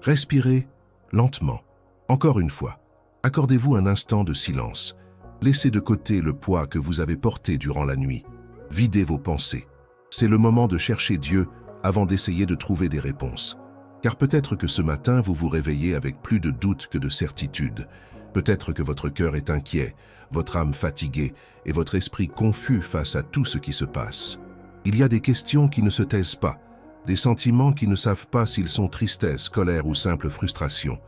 Respirez lentement. Encore une fois, accordez-vous un instant de silence. Laissez de côté le poids que vous avez porté durant la nuit. Videz vos pensées. C'est le moment de chercher Dieu avant d'essayer de trouver des réponses. Car peut-être que ce matin, vous vous réveillez avec plus de doutes que de certitudes. Peut-être que votre cœur est inquiet, votre âme fatiguée et votre esprit confus face à tout ce qui se passe. Il y a des questions qui ne se taisent pas, des sentiments qui ne savent pas s'ils sont tristesse, colère ou simple frustration.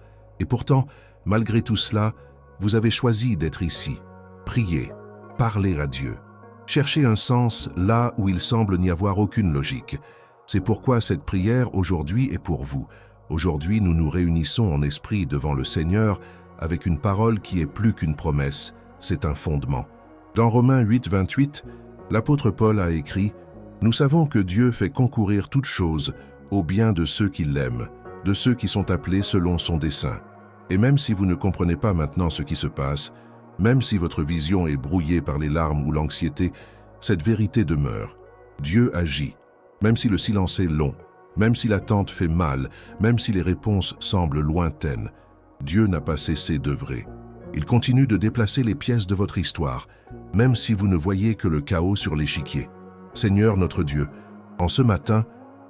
Et pourtant, malgré tout cela, vous avez choisi d'être ici. Priez, parlez à Dieu. Cherchez un sens là où il semble n'y avoir aucune logique. C'est pourquoi cette prière aujourd'hui est pour vous. Aujourd'hui, nous nous réunissons en esprit devant le Seigneur avec une parole qui est plus qu'une promesse, c'est un fondement. Dans Romains 8, 28, l'apôtre Paul a écrit « Nous savons que Dieu fait concourir toutes choses au bien de ceux qui l'aiment, de ceux qui sont appelés selon son dessein. Et même si vous ne comprenez pas maintenant ce qui se passe, même si votre vision est brouillée par les larmes ou l'anxiété, cette vérité demeure. Dieu agit. Même si le silence est long, même si l'attente fait mal, même si les réponses semblent lointaines, Dieu n'a pas cessé d'œuvrer. Il continue de déplacer les pièces de votre histoire, même si vous ne voyez que le chaos sur l'échiquier. Seigneur notre Dieu, en ce matin,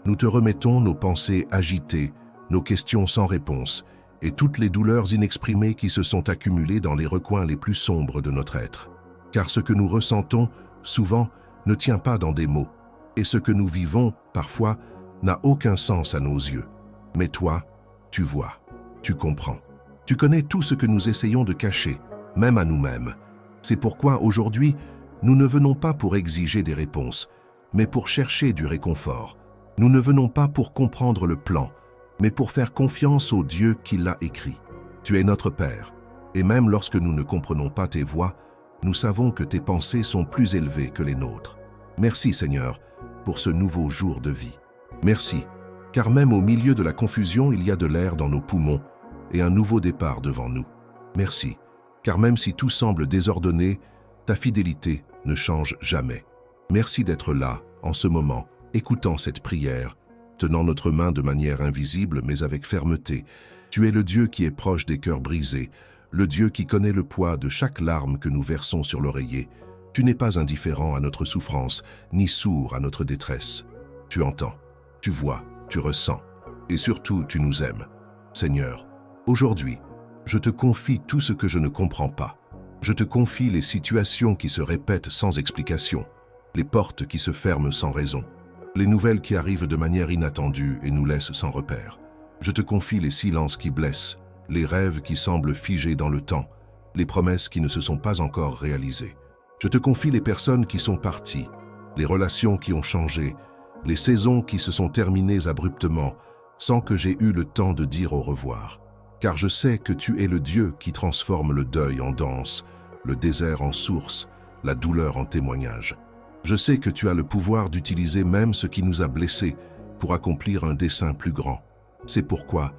nous te remettons nos pensées agitées, nos questions sans réponse, et toutes les douleurs inexprimées qui se sont accumulées dans les recoins les plus sombres de notre être. Car ce que nous ressentons, souvent, ne tient pas dans des mots, et ce que nous vivons, parfois, n'a aucun sens à nos yeux. Mais toi, tu vois, tu comprends. Tu connais tout ce que nous essayons de cacher, même à nous-mêmes. C'est pourquoi, aujourd'hui, nous ne venons pas pour exiger des réponses, mais pour chercher du réconfort. Nous ne venons pas pour comprendre le plan, mais pour faire confiance au Dieu qui l'a écrit. Tu es notre Père, et même lorsque nous ne comprenons pas tes voies, nous savons que tes pensées sont plus élevées que les nôtres. Merci Seigneur, pour ce nouveau jour de vie. Merci, car même au milieu de la confusion, il y a de l'air dans nos poumons et un nouveau départ devant nous. Merci, car même si tout semble désordonné, ta fidélité ne change jamais. Merci d'être là, en ce moment, écoutant cette prière, tenant notre main de manière invisible mais avec fermeté. Tu es le Dieu qui est proche des cœurs brisés, le Dieu qui connaît le poids de chaque larme que nous versons sur l'oreiller. Tu n'es pas indifférent à notre souffrance, ni sourd à notre détresse. Tu entends, tu vois, tu ressens, et surtout tu nous aimes. Seigneur, aujourd'hui, je te confie tout ce que je ne comprends pas. Je te confie les situations qui se répètent sans explication, les portes qui se ferment sans raison, les nouvelles qui arrivent de manière inattendue et nous laissent sans repère. Je te confie les silences qui blessent, les rêves qui semblent figés dans le temps, les promesses qui ne se sont pas encore réalisées. Je te confie les personnes qui sont parties, les relations qui ont changé, les saisons qui se sont terminées abruptement, sans que j'aie eu le temps de dire au revoir. Car je sais que tu es le Dieu qui transforme le deuil en danse, le désert en source, la douleur en témoignage. Je sais que tu as le pouvoir d'utiliser même ce qui nous a blessés pour accomplir un dessein plus grand. C'est pourquoi,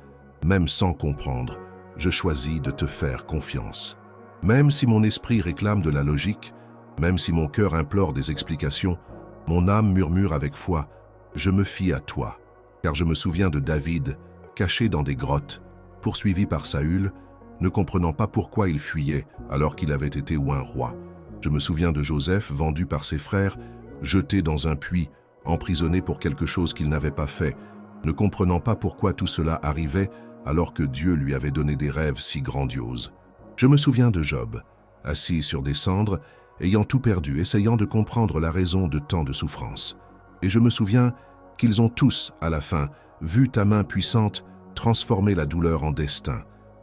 même sans comprendre, je choisis de te faire confiance. Même si mon esprit réclame de la logique, même si mon cœur implore des explications, mon âme murmure avec foi, je me fie à toi. Car je me souviens de David, caché dans des grottes, poursuivi par Saül, ne comprenant pas pourquoi il fuyait alors qu'il avait été oint roi. Je me souviens de Joseph, vendu par ses frères, jeté dans un puits, emprisonné pour quelque chose qu'il n'avait pas fait, ne comprenant pas pourquoi tout cela arrivait alors que Dieu lui avait donné des rêves si grandioses. Je me souviens de Job, assis sur des cendres, ayant tout perdu, essayant de comprendre la raison de tant de souffrance. Et je me souviens qu'ils ont tous, à la fin, vu ta main puissante transformer la douleur en destin,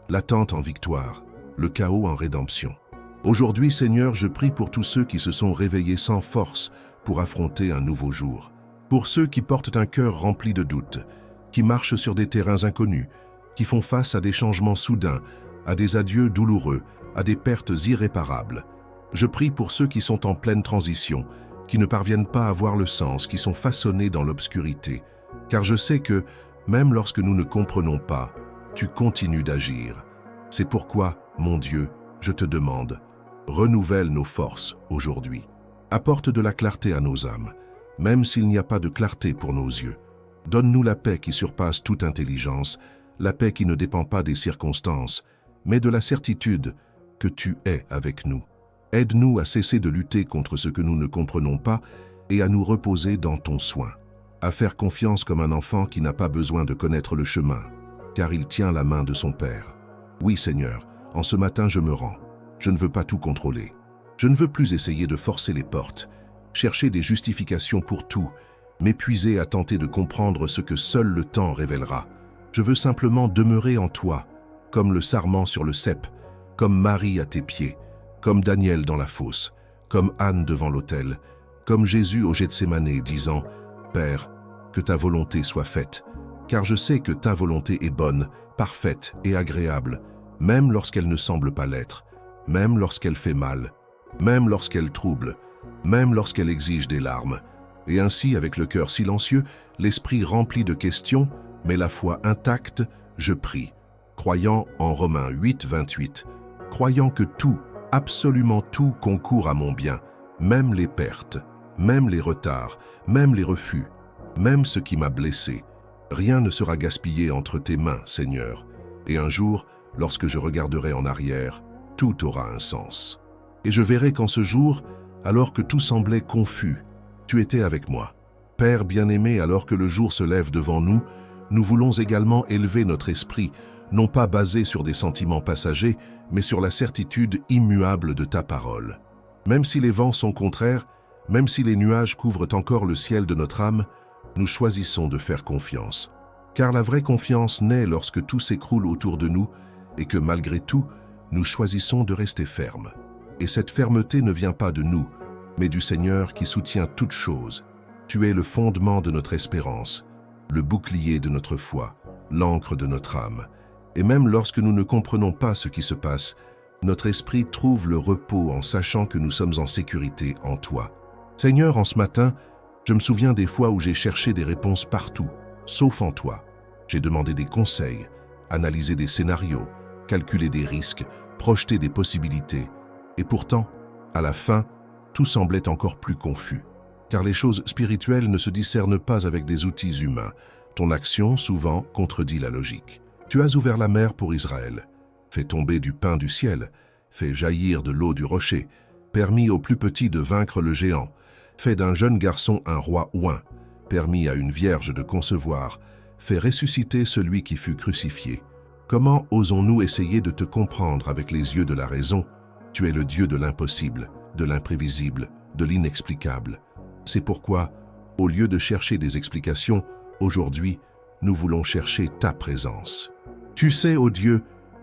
l'attente en victoire, le chaos en rédemption. Aujourd'hui, Seigneur, je prie pour tous ceux qui se sont réveillés sans force pour affronter un nouveau jour. Pour ceux qui portent un cœur rempli de doutes, qui marchent sur des terrains inconnus, qui font face à des changements soudains, à des adieux douloureux, à des pertes irréparables. Je prie pour ceux qui sont en pleine transition, qui ne parviennent pas à voir le sens, qui sont façonnés dans l'obscurité. Car je sais que, même lorsque nous ne comprenons pas, tu continues d'agir. C'est pourquoi, mon Dieu, je te demande, renouvelle nos forces aujourd'hui. Apporte de la clarté à nos âmes, même s'il n'y a pas de clarté pour nos yeux. Donne-nous la paix qui surpasse toute intelligence, la paix qui ne dépend pas des circonstances, mais de la certitude que tu es avec nous. Aide-nous à cesser de lutter contre ce que nous ne comprenons pas et à nous reposer dans ton soin, à faire confiance comme un enfant qui n'a pas besoin de connaître le chemin, car il tient la main de son Père. Oui, Seigneur, en ce matin je me rends. Je ne veux pas tout contrôler. Je ne veux plus essayer de forcer les portes, chercher des justifications pour tout, m'épuiser à tenter de comprendre ce que seul le temps révélera. Je veux simplement demeurer en toi, comme le sarment sur le cep, comme Marie à tes pieds, comme Daniel dans la fosse, comme Anne devant l'autel, comme Jésus au Gethsémanée disant « Père, que ta volonté soit faite, car je sais que ta volonté est bonne, parfaite et agréable, même lorsqu'elle ne semble pas l'être, même lorsqu'elle fait mal, même lorsqu'elle trouble, même lorsqu'elle exige des larmes. » Et ainsi, avec le cœur silencieux, l'esprit rempli de questions, mais la foi intacte, je prie, croyant en Romains 8, 28, croyant que tout, absolument tout concourt à mon bien, même les pertes, même les retards, même les refus, même ce qui m'a blessé. Rien ne sera gaspillé entre tes mains, Seigneur. Et un jour, lorsque je regarderai en arrière, tout aura un sens. Et je verrai qu'en ce jour, alors que tout semblait confus, tu étais avec moi. Père bien-aimé, alors que le jour se lève devant nous, nous voulons également élever notre esprit, non pas basé sur des sentiments passagers, mais sur la certitude immuable de ta parole. Même si les vents sont contraires, même si les nuages couvrent encore le ciel de notre âme, nous choisissons de faire confiance. Car la vraie confiance naît lorsque tout s'écroule autour de nous et que malgré tout, nous choisissons de rester fermes. Et cette fermeté ne vient pas de nous, mais du Seigneur qui soutient toutes choses. Tu es le fondement de notre espérance, le bouclier de notre foi, l'encre de notre âme. Et même lorsque nous ne comprenons pas ce qui se passe, notre esprit trouve le repos en sachant que nous sommes en sécurité en toi. Seigneur, en ce matin, je me souviens des fois où j'ai cherché des réponses partout, sauf en toi. J'ai demandé des conseils, analysé des scénarios, calculé des risques, projeté des possibilités. Et pourtant, à la fin, tout semblait encore plus confus. Car les choses spirituelles ne se discernent pas avec des outils humains. Ton action, souvent, contredit la logique. Tu as ouvert la mer pour Israël, fait tomber du pain du ciel, fait jaillir de l'eau du rocher, permis au plus petit de vaincre le géant, fait d'un jeune garçon un roi oint, permis à une vierge de concevoir, fait ressusciter celui qui fut crucifié. Comment osons-nous essayer de te comprendre avec les yeux de la raison? Tu es le Dieu de l'impossible, de l'imprévisible, de l'inexplicable. C'est pourquoi, au lieu de chercher des explications, aujourd'hui, nous voulons chercher ta présence. Tu sais, ô Dieu,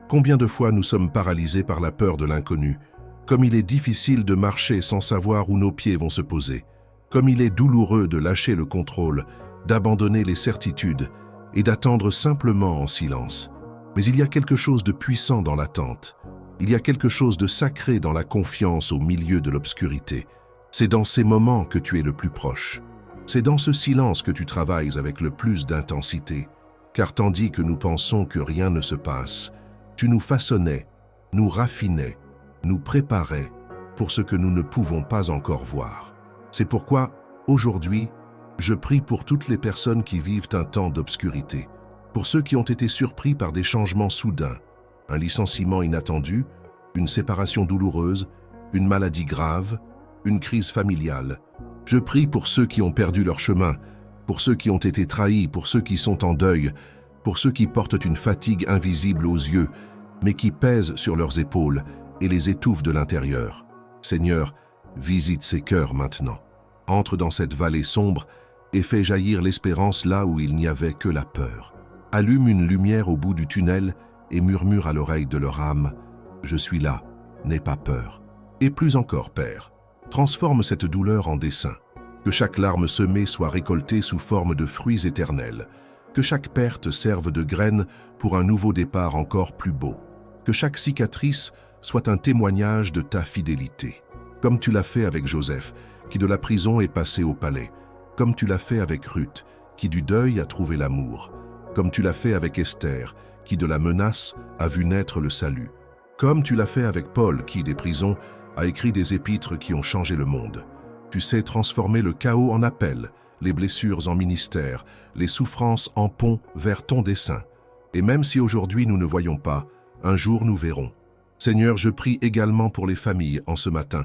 combien de fois nous sommes paralysés par la peur de l'inconnu, comme il est difficile de marcher sans savoir où nos pieds vont se poser, comme il est douloureux de lâcher le contrôle, d'abandonner les certitudes et d'attendre simplement en silence. Mais il y a quelque chose de puissant dans l'attente. Il y a quelque chose de sacré dans la confiance au milieu de l'obscurité. C'est dans ces moments que tu es le plus proche. C'est dans ce silence que tu travailles avec le plus d'intensité. Car tandis que nous pensons que rien ne se passe, tu nous façonnais, nous raffinais, nous préparais pour ce que nous ne pouvons pas encore voir. C'est pourquoi, aujourd'hui, je prie pour toutes les personnes qui vivent un temps d'obscurité, pour ceux qui ont été surpris par des changements soudains, un licenciement inattendu, une séparation douloureuse, une maladie grave, une crise familiale. Je prie pour ceux qui ont perdu leur chemin, pour ceux qui ont été trahis, pour ceux qui sont en deuil, pour ceux qui portent une fatigue invisible aux yeux, mais qui pèse sur leurs épaules et les étouffe de l'intérieur. Seigneur, visite ces cœurs maintenant. Entre dans cette vallée sombre et fais jaillir l'espérance là où il n'y avait que la peur. Allume une lumière au bout du tunnel et murmure à l'oreille de leur âme « Je suis là, n'aie pas peur ». Et plus encore, Père, transforme cette douleur en dessein. Que chaque larme semée soit récoltée sous forme de fruits éternels. Que chaque perte serve de graine pour un nouveau départ encore plus beau. Que chaque cicatrice soit un témoignage de ta fidélité. Comme tu l'as fait avec Joseph, qui de la prison est passé au palais. Comme tu l'as fait avec Ruth, qui du deuil a trouvé l'amour. Comme tu l'as fait avec Esther, qui de la menace a vu naître le salut. Comme tu l'as fait avec Paul, qui des prisons a écrit des épîtres qui ont changé le monde. Tu sais transformer le chaos en appel, les blessures en ministère, les souffrances en pont vers ton dessein. Et même si aujourd'hui nous ne voyons pas, un jour nous verrons. Seigneur, je prie également pour les familles en ce matin,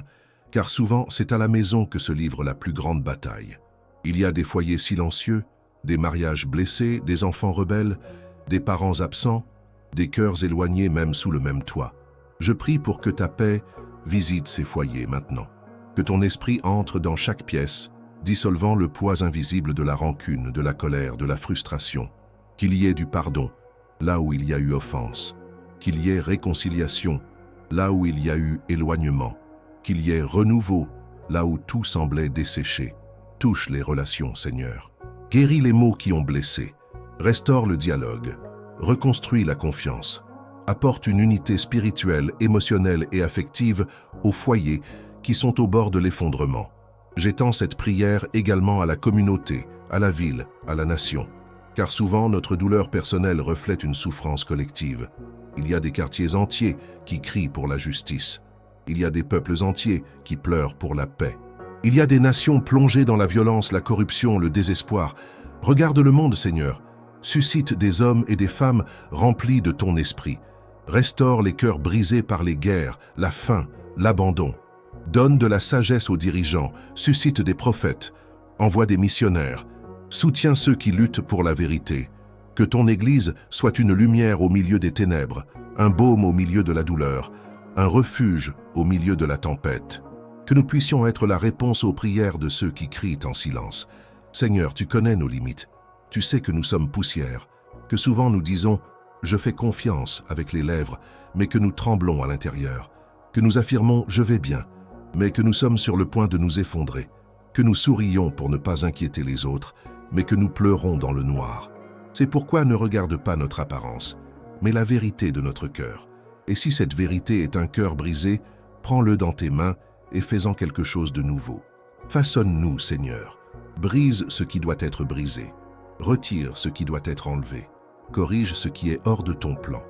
car souvent c'est à la maison que se livre la plus grande bataille. Il y a des foyers silencieux, des mariages blessés, des enfants rebelles, des parents absents, des cœurs éloignés même sous le même toit. Je prie pour que ta paix visite ces foyers maintenant, que ton esprit entre dans chaque pièce, dissolvant le poids invisible de la rancune, de la colère, de la frustration, qu'il y ait du pardon là où il y a eu offense, qu'il y ait réconciliation là où il y a eu éloignement, qu'il y ait renouveau là où tout semblait desséché. Touche les relations, Seigneur. Guéris les maux qui ont blessé, restaure le dialogue, reconstruis la confiance, apporte une unité spirituelle, émotionnelle et affective aux foyers qui sont au bord de l'effondrement. J'étends cette prière également à la communauté, à la ville, à la nation, car souvent notre douleur personnelle reflète une souffrance collective. Il y a des quartiers entiers qui crient pour la justice. Il y a des peuples entiers qui pleurent pour la paix. Il y a des nations plongées dans la violence, la corruption, le désespoir. Regarde le monde, Seigneur. Suscite des hommes et des femmes remplis de ton esprit. Restaure les cœurs brisés par les guerres, la faim, l'abandon. Donne de la sagesse aux dirigeants, suscite des prophètes, envoie des missionnaires, soutiens ceux qui luttent pour la vérité. Que ton Église soit une lumière au milieu des ténèbres, un baume au milieu de la douleur, un refuge au milieu de la tempête. Que nous puissions être la réponse aux prières de ceux qui crient en silence. Seigneur, tu connais nos limites. Tu sais que nous sommes poussière, que souvent nous disons « je fais confiance » avec les lèvres, mais que nous tremblons à l'intérieur, que nous affirmons « je vais bien », mais que nous sommes sur le point de nous effondrer, que nous sourions pour ne pas inquiéter les autres, mais que nous pleurons dans le noir. C'est pourquoi ne regarde pas notre apparence, mais la vérité de notre cœur. Et si cette vérité est un cœur brisé, prends-le dans tes mains et fais-en quelque chose de nouveau. Façonne-nous, Seigneur. Brise ce qui doit être brisé. Retire ce qui doit être enlevé. Corrige ce qui est hors de ton plan.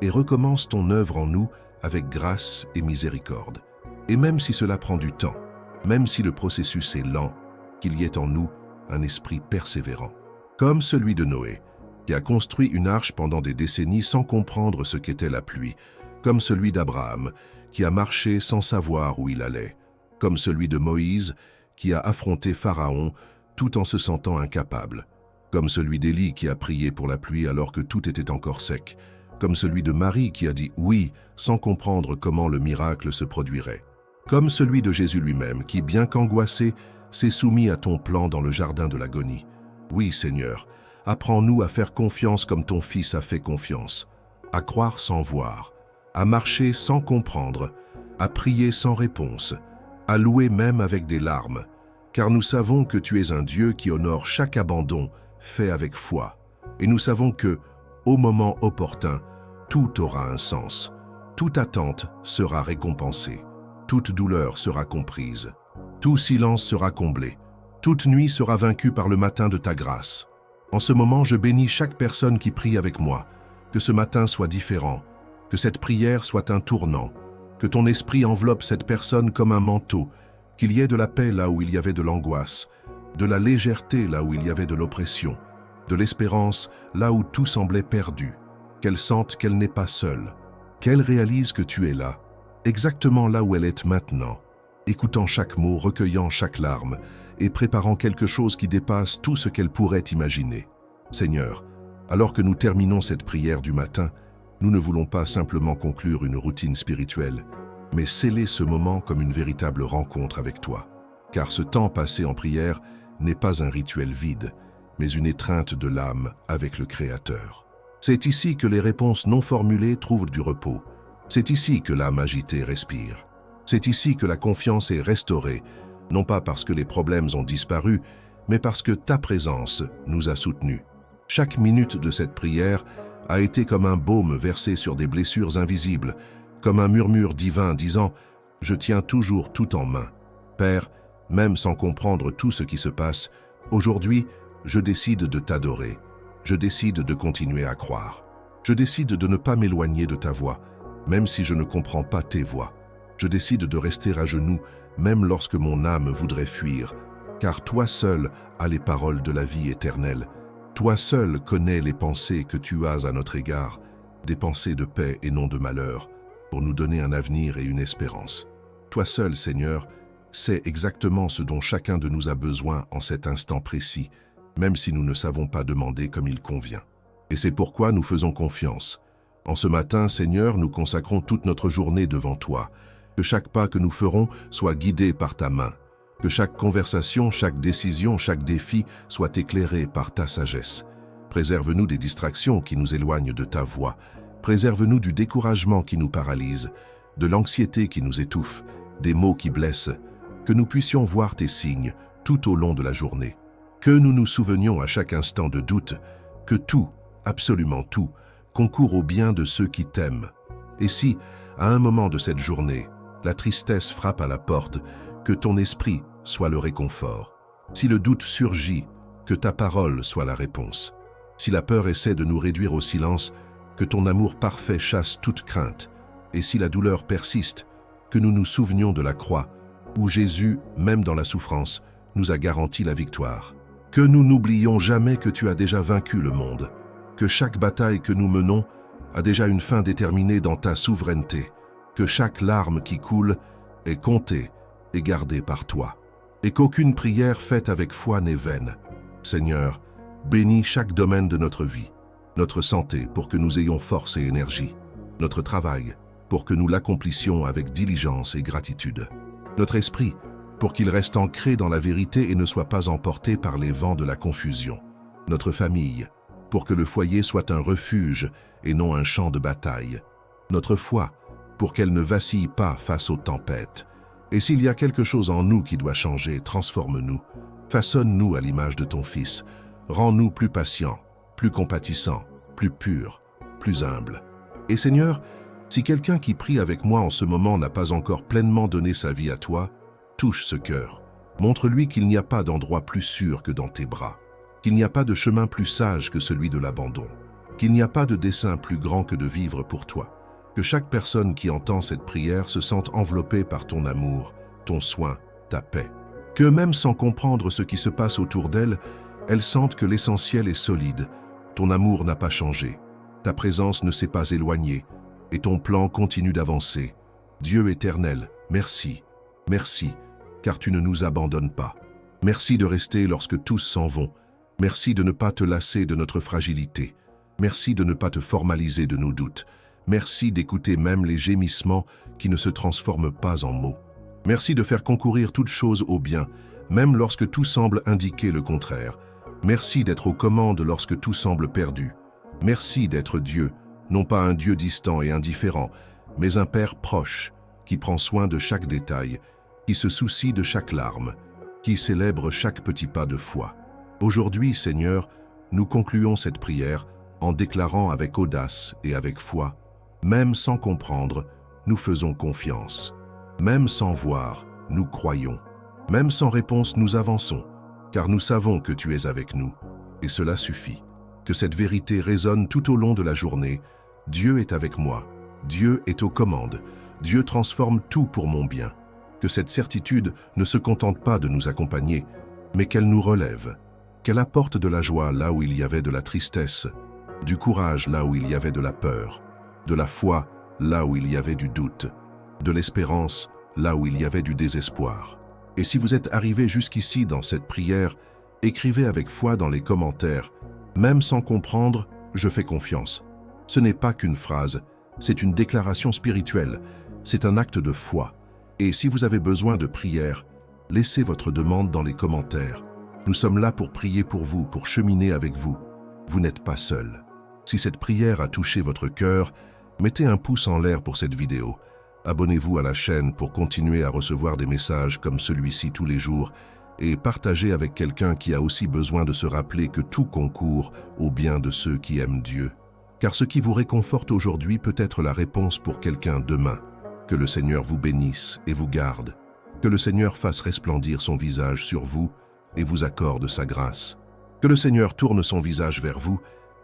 Et recommence ton œuvre en nous avec grâce et miséricorde. Et même si cela prend du temps, même si le processus est lent, qu'il y ait en nous un esprit persévérant. Comme celui de Noé, qui a construit une arche pendant des décennies sans comprendre ce qu'était la pluie, comme celui d'Abraham, qui a marché sans savoir où il allait, comme celui de Moïse, qui a affronté Pharaon tout en se sentant incapable, comme celui d'Élie qui a prié pour la pluie alors que tout était encore sec, comme celui de Marie qui a dit « oui » sans comprendre comment le miracle se produirait, comme celui de Jésus lui-même qui, bien qu'angoissé, s'est soumis à ton plan dans le jardin de l'agonie. Oui, Seigneur, apprends-nous à faire confiance comme ton Fils a fait confiance, à croire sans voir, à marcher sans comprendre, à prier sans réponse, à louer même avec des larmes, car nous savons que tu es un Dieu qui honore chaque abandon fait avec foi. Et nous savons que, au moment opportun, tout aura un sens, toute attente sera récompensée, toute douleur sera comprise, tout silence sera comblé, toute nuit sera vaincue par le matin de ta grâce. En ce moment, je bénis chaque personne qui prie avec moi, que ce matin soit différent, que cette prière soit un tournant, que ton esprit enveloppe cette personne comme un manteau, qu'il y ait de la paix là où il y avait de l'angoisse, de la légèreté là où il y avait de l'oppression, de l'espérance là où tout semblait perdu, qu'elle sente qu'elle n'est pas seule, qu'elle réalise que tu es là, exactement là où elle est maintenant, écoutant chaque mot, recueillant chaque larme et préparant quelque chose qui dépasse tout ce qu'elle pourrait imaginer. Seigneur, alors que nous terminons cette prière du matin, nous ne voulons pas simplement conclure une routine spirituelle, mais sceller ce moment comme une véritable rencontre avec toi. Car ce temps passé en prière n'est pas un rituel vide, mais une étreinte de l'âme avec le Créateur. C'est ici que les réponses non formulées trouvent du repos. C'est ici que l'âme agitée respire. C'est ici que la confiance est restaurée, non pas parce que les problèmes ont disparu, mais parce que ta présence nous a soutenus. Chaque minute de cette prière a été comme un baume versé sur des blessures invisibles, comme un murmure divin disant « Je tiens toujours tout en main. Père, même sans comprendre tout ce qui se passe, aujourd'hui, je décide de t'adorer. Je décide de continuer à croire. Je décide de ne pas m'éloigner de ta voix, même si je ne comprends pas tes voix. Je décide de rester à genoux, même lorsque mon âme voudrait fuir, car toi seul as les paroles de la vie éternelle. Toi seul connais les pensées que tu as à notre égard, des pensées de paix et non de malheur, pour nous donner un avenir et une espérance. Toi seul, Seigneur, sais exactement ce dont chacun de nous a besoin en cet instant précis, même si nous ne savons pas demander comme il convient. Et c'est pourquoi nous faisons confiance. En ce matin, Seigneur, nous consacrons toute notre journée devant toi. Que chaque pas que nous ferons soit guidé par ta main. Que chaque conversation, chaque décision, chaque défi soit éclairé par ta sagesse. Préserve-nous des distractions qui nous éloignent de ta voix. Préserve-nous du découragement qui nous paralyse, de l'anxiété qui nous étouffe, des maux qui blessent. Que nous puissions voir tes signes tout au long de la journée. Que nous nous souvenions à chaque instant de doute que tout, absolument tout, concourt au bien de ceux qui t'aiment. Et si, à un moment de cette journée, la tristesse frappe à la porte, que ton esprit soit le réconfort. Si le doute surgit, que ta parole soit la réponse. Si la peur essaie de nous réduire au silence, que ton amour parfait chasse toute crainte. Et si la douleur persiste, que nous nous souvenions de la croix, où Jésus, même dans la souffrance, nous a garanti la victoire. Que nous n'oublions jamais que tu as déjà vaincu le monde, que chaque bataille que nous menons a déjà une fin déterminée dans ta souveraineté, que chaque larme qui coule est comptée et gardée par toi, et qu'aucune prière faite avec foi n'est vaine. Seigneur, bénis chaque domaine de notre vie, notre santé pour que nous ayons force et énergie, notre travail pour que nous l'accomplissions avec diligence et gratitude, notre esprit pour qu'il reste ancré dans la vérité et ne soit pas emporté par les vents de la confusion, notre famille pour que le foyer soit un refuge et non un champ de bataille, notre foi pour qu'elle ne vacille pas face aux tempêtes. Et s'il y a quelque chose en nous qui doit changer, transforme-nous, façonne-nous à l'image de ton Fils, rends-nous plus patients, plus compatissants, plus purs, plus humbles. Et Seigneur, si quelqu'un qui prie avec moi en ce moment n'a pas encore pleinement donné sa vie à toi, touche ce cœur. Montre-lui qu'il n'y a pas d'endroit plus sûr que dans tes bras, qu'il n'y a pas de chemin plus sage que celui de l'abandon, qu'il n'y a pas de dessein plus grand que de vivre pour toi. Que chaque personne qui entend cette prière se sente enveloppée par ton amour, ton soin, ta paix. Que même sans comprendre ce qui se passe autour d'elle, elle sente que l'essentiel est solide, ton amour n'a pas changé, ta présence ne s'est pas éloignée, et ton plan continue d'avancer. Dieu éternel, merci, merci, car tu ne nous abandonnes pas. Merci de rester lorsque tous s'en vont. Merci de ne pas te lasser de notre fragilité. Merci de ne pas te formaliser de nos doutes. Merci d'écouter même les gémissements qui ne se transforment pas en mots. Merci de faire concourir toutes choses au bien, même lorsque tout semble indiquer le contraire. Merci d'être aux commandes lorsque tout semble perdu. Merci d'être Dieu, non pas un Dieu distant et indifférent, mais un Père proche, qui prend soin de chaque détail, qui se soucie de chaque larme, qui célèbre chaque petit pas de foi. Aujourd'hui, Seigneur, nous concluons cette prière en déclarant avec audace et avec foi: même sans comprendre, nous faisons confiance. Même sans voir, nous croyons. Même sans réponse, nous avançons, car nous savons que tu es avec nous. Et cela suffit. Que cette vérité résonne tout au long de la journée. Dieu est avec moi. Dieu est aux commandes. Dieu transforme tout pour mon bien. Que cette certitude ne se contente pas de nous accompagner, mais qu'elle nous relève. Qu'elle apporte de la joie là où il y avait de la tristesse, du courage là où il y avait de la peur, de la foi là où il y avait du doute, de l'espérance là où il y avait du désespoir. Et si vous êtes arrivé jusqu'ici dans cette prière, écrivez avec foi dans les commentaires: même sans comprendre, je fais confiance. Ce n'est pas qu'une phrase, c'est une déclaration spirituelle, c'est un acte de foi. Et si vous avez besoin de prière, laissez votre demande dans les commentaires. Nous sommes là pour prier pour vous, pour cheminer avec vous. Vous n'êtes pas seul. Si cette prière a touché votre cœur, mettez un pouce en l'air pour cette vidéo. Abonnez-vous à la chaîne pour continuer à recevoir des messages comme celui-ci tous les jours et partagez avec quelqu'un qui a aussi besoin de se rappeler que tout concourt au bien de ceux qui aiment Dieu. Car ce qui vous réconforte aujourd'hui peut être la réponse pour quelqu'un demain. Que le Seigneur vous bénisse et vous garde. Que le Seigneur fasse resplendir son visage sur vous et vous accorde sa grâce. Que le Seigneur tourne son visage vers vous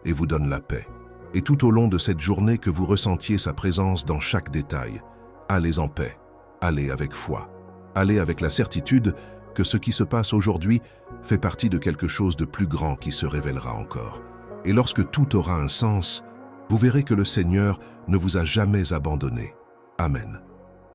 et vous donne la paix. Et tout au long de cette journée, que vous ressentiez sa présence dans chaque détail. Allez en paix, allez avec foi, allez avec la certitude que ce qui se passe aujourd'hui fait partie de quelque chose de plus grand qui se révélera encore. Et lorsque tout aura un sens, vous verrez que le Seigneur ne vous a jamais abandonné. Amen.